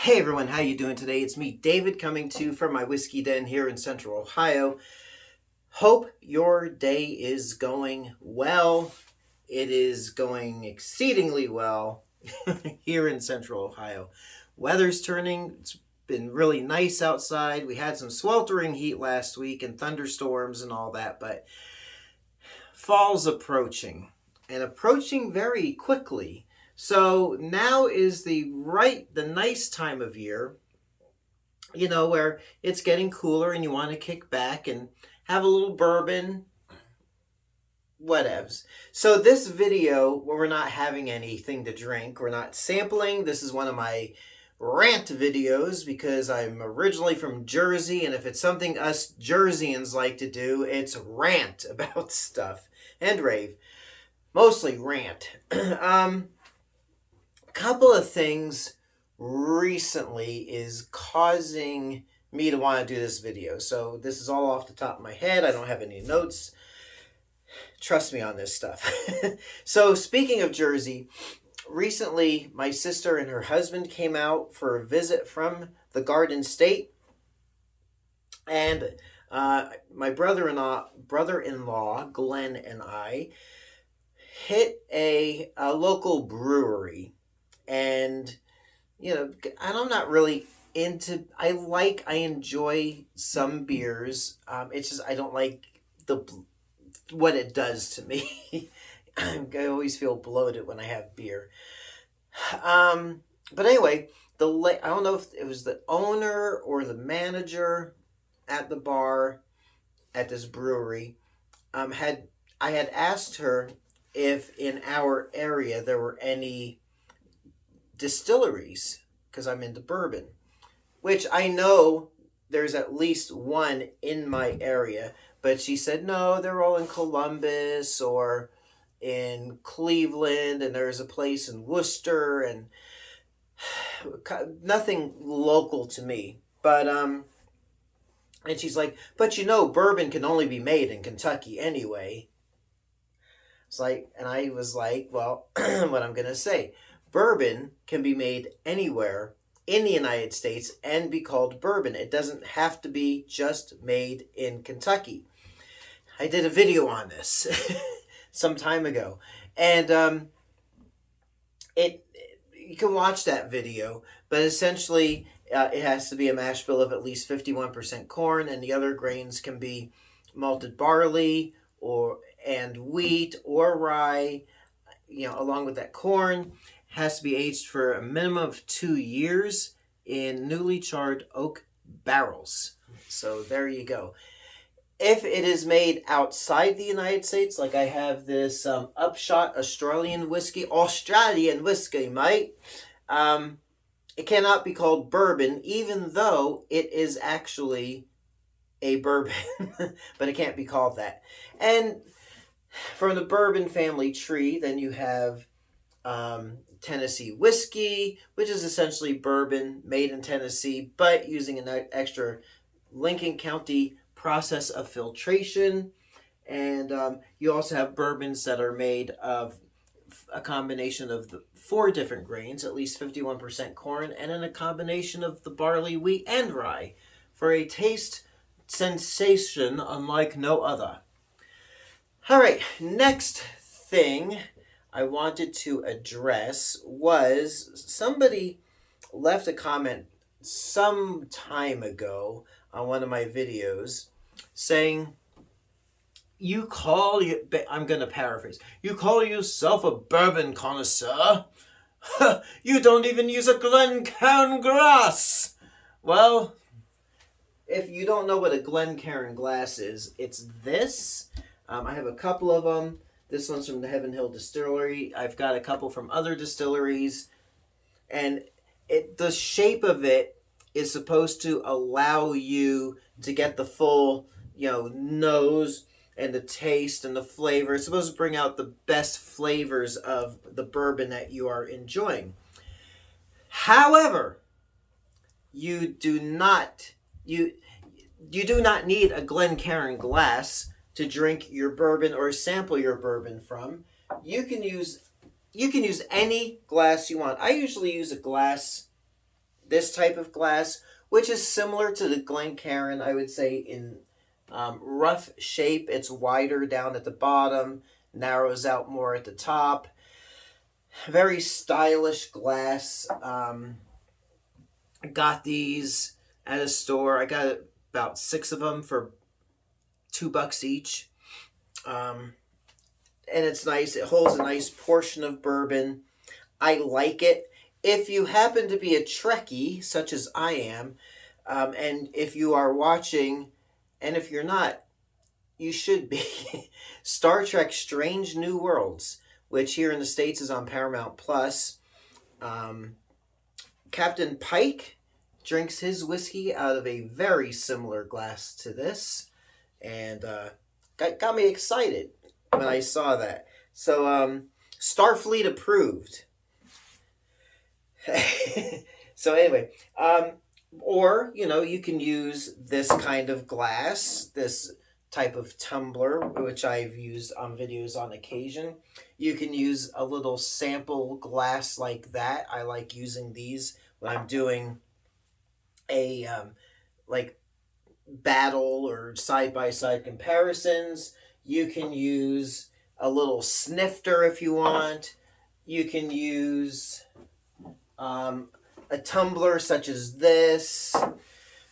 Hey everyone, how you doing today? It's me, David, coming to you from my whiskey den here in Central Ohio. Hope your day is going well. It is going exceedingly well here in Central Ohio. Weather's turning. It's been really nice outside. We had some sweltering heat last week and thunderstorms and all that, but fall's approaching and approaching very quickly. So now is the nice time of year, where it's getting cooler and you want to kick back and have a little bourbon, whatevs. So this video, where we're not having anything to drink, we're not sampling. This is one of my rant videos because I'm originally from Jersey, and if it's something us Jerseyans like to do, it's rant about stuff and rave. Mostly rant. Couple of things recently is causing me to want to do this video. So this is all off the top of my head. I don't have any notes. Trust me on this stuff. So speaking of Jersey, recently my sister and her husband came out for a visit from the Garden State. And my brother-in-law, Glenn, and I hit a local brewery. And, I'm not really into, I enjoy some beers. It's just, I don't like what it does to me. I always feel bloated when I have beer. But anyway, I don't know if it was the owner or the manager at the bar at this brewery. I had asked her if in our area there were any distilleries, because I'm into bourbon, which I know there's at least one in my area, but she said no, they're all in Columbus or in Cleveland, and there's a place in Worcester, and nothing local to me. But and she's like, but bourbon can only be made in Kentucky anyway. It's like, and I was like, well, what I'm gonna say, bourbon can be made anywhere in the United States and be called bourbon. It doesn't have to be just made in Kentucky. I did a video on this some time ago, and you can watch that video, but essentially it has to be a mash bill of at least 51% corn, and the other grains can be malted barley and wheat or rye, along with that corn. Has to be aged for a minimum of 2 years in newly charred oak barrels. So there you go. If it is made outside the United States, like I have this Upshot Australian whiskey, mate, it cannot be called bourbon, even though it is actually a bourbon, but it can't be called that. And from the bourbon family tree, then you have Tennessee whiskey, which is essentially bourbon made in Tennessee, but using an extra Lincoln County process of filtration. And you also have bourbons that are made of a combination of the 4 different grains, at least 51% corn, and then a combination of the barley, wheat, and rye for a taste sensation unlike no other. All right, next thing I wanted to address was somebody left a comment some time ago on one of my videos saying, I'm going to paraphrase, you call yourself a bourbon connoisseur? You don't even use a Glencairn glass. Well, if you don't know what a Glencairn glass is, it's this. I have a couple of them. This one's from the Heaven Hill Distillery. I've got a couple from other distilleries. And the shape of it is supposed to allow you to get the full, nose and the taste and the flavor. It's supposed to bring out the best flavors of the bourbon that you are enjoying. However, you do not need a Glencairn glass to drink your bourbon or sample your bourbon from. You can use any glass you want. I usually use a glass this type of glass, which is similar to the Glencairn, I would say, in rough shape. It's wider down at the bottom, narrows out more at the top. Very stylish glass. Got these at a store. I got about 6 of them for $2 each. And it's nice. It holds a nice portion of bourbon. I like it. If you happen to be a Trekkie, such as I am, and if you are watching, and if you're not, you should be, Star Trek Strange New Worlds, which here in the States is on Paramount Plus. Captain Pike drinks his whiskey out of a very similar glass to this, and got me excited when I saw that. So, Starfleet approved. So anyway, or, you can use this kind of glass, this type of tumbler, which I've used on videos on occasion. You can use a little sample glass like that. I like using these when I'm doing a like battle or side-by-side comparisons. You can use a little snifter if you want. You can use a tumbler such as this.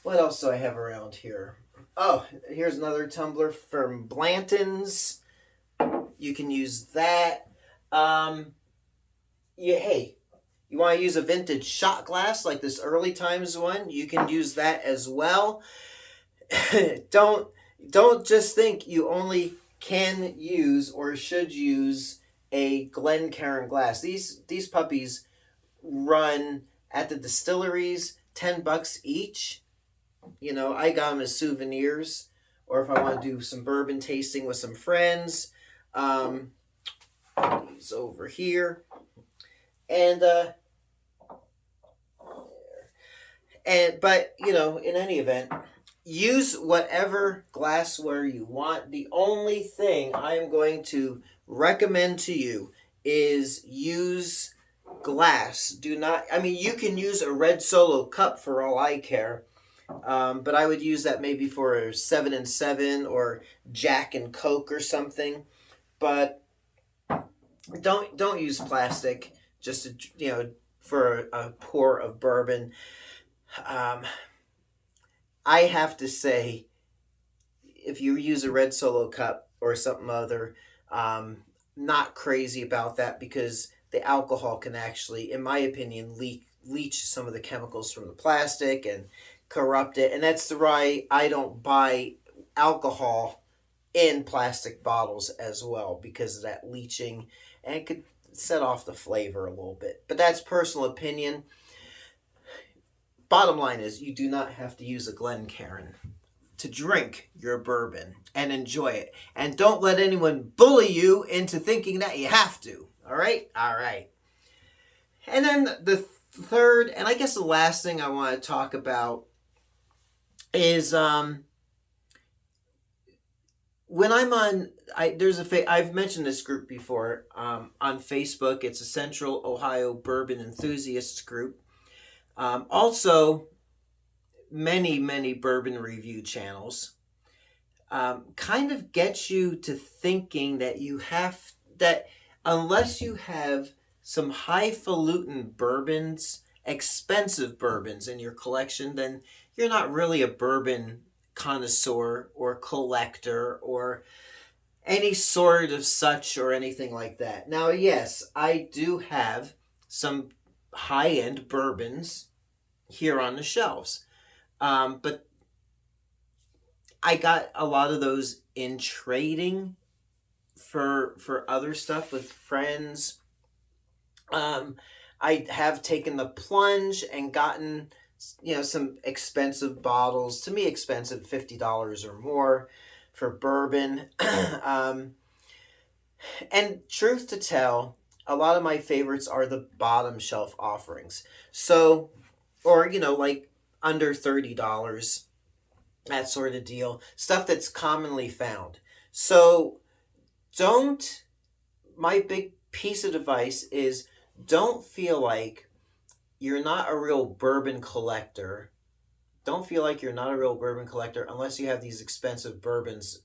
What else do I have around here? Oh, here's another tumbler from Blanton's. You can use that. Hey, you want to use a vintage shot glass like this early times one? You can use that as well. Don't just think you only can use or should use a Glencairn glass. These puppies run at the distilleries $10 each. I got them as souvenirs, or if I want to do some bourbon tasting with some friends. These over here, and but in any event, use whatever glassware you want. The only thing I am going to recommend to you is use glass. Do not, you can use a red Solo cup for all I care. But I would use that maybe for 7 and 7 or Jack and Coke or something. But don't use plastic just to, for a pour of bourbon. I have to say, if you use a red Solo cup or something other, not crazy about that, because the alcohol can actually, in my opinion, leach some of the chemicals from the plastic and corrupt it. And that's why I don't buy alcohol in plastic bottles as well, because of that leaching, and it could set off the flavor a little bit. But that's personal opinion. Bottom line is, you do not have to use a Glencairn to drink your bourbon and enjoy it. And don't let anyone bully you into thinking that you have to. All right? All right. And then the third, and I guess the last thing I want to talk about is when I'm on, I've mentioned this group before on Facebook. It's a Central Ohio Bourbon Enthusiasts group. Also, many bourbon review channels kind of get you to thinking that unless you have some highfalutin bourbons, expensive bourbons in your collection, then you're not really a bourbon connoisseur or collector or any sort of such or anything like that. Now, yes, I do have some high-end bourbons here on the shelves. But I got a lot of those in trading for other stuff with friends. I have taken the plunge and gotten, some expensive bottles, to me expensive, $50 or more for bourbon. And truth to tell, a lot of my favorites are the bottom shelf offerings. So, or, like under $30, that sort of deal. Stuff that's commonly found. So, my big piece of advice is, don't feel like you're not a real bourbon collector. Don't feel like you're not a real bourbon collector unless you have these expensive bourbons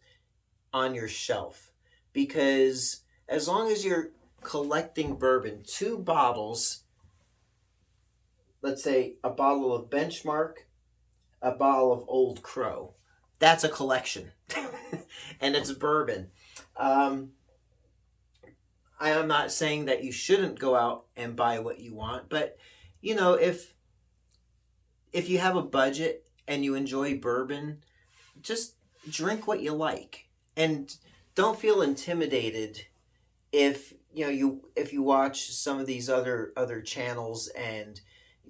on your shelf. Because as long as you're collecting bourbon, 2 bottles, let's say a bottle of Benchmark, a bottle of Old Crow, that's a collection. And it's bourbon. Um, I am not saying that you shouldn't go out and buy what you want, but if you have a budget and you enjoy bourbon, just drink what you like, and don't feel intimidated if if you watch some of these other channels and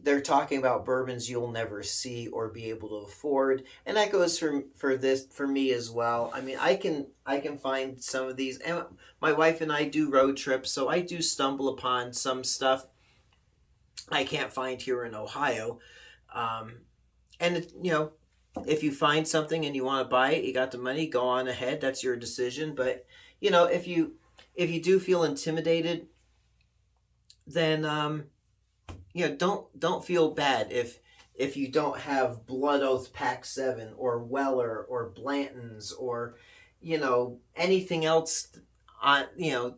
they're talking about bourbons you'll never see or be able to afford. And that goes for me as well. I mean, I can find some of these, and my wife and I do road trips, so I do stumble upon some stuff I can't find here in Ohio. um, and if you find something and you want to buy it, you got the money, go on ahead, that's your decision. But if you do feel intimidated, then don't feel bad if you don't have Blood Oath Pack 7 or Weller or Blanton's or anything else on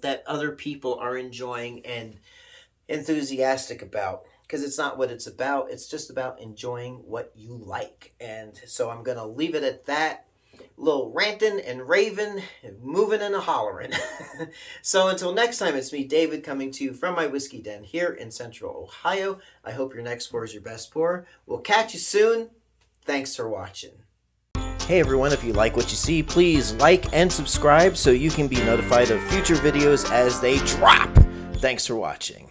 that other people are enjoying and enthusiastic about, because it's not what it's about. It's just about enjoying what you like. And so I'm going to leave it at that. Little ranting and raving and moving and a hollering. So until next time, it's me, David, coming to you from my whiskey den here in Central Ohio. I hope your next pour is your best pour. We'll catch you soon. Thanks for watching. Hey everyone, if you like what you see, please like and subscribe so you can be notified of future videos as they drop. Thanks for watching.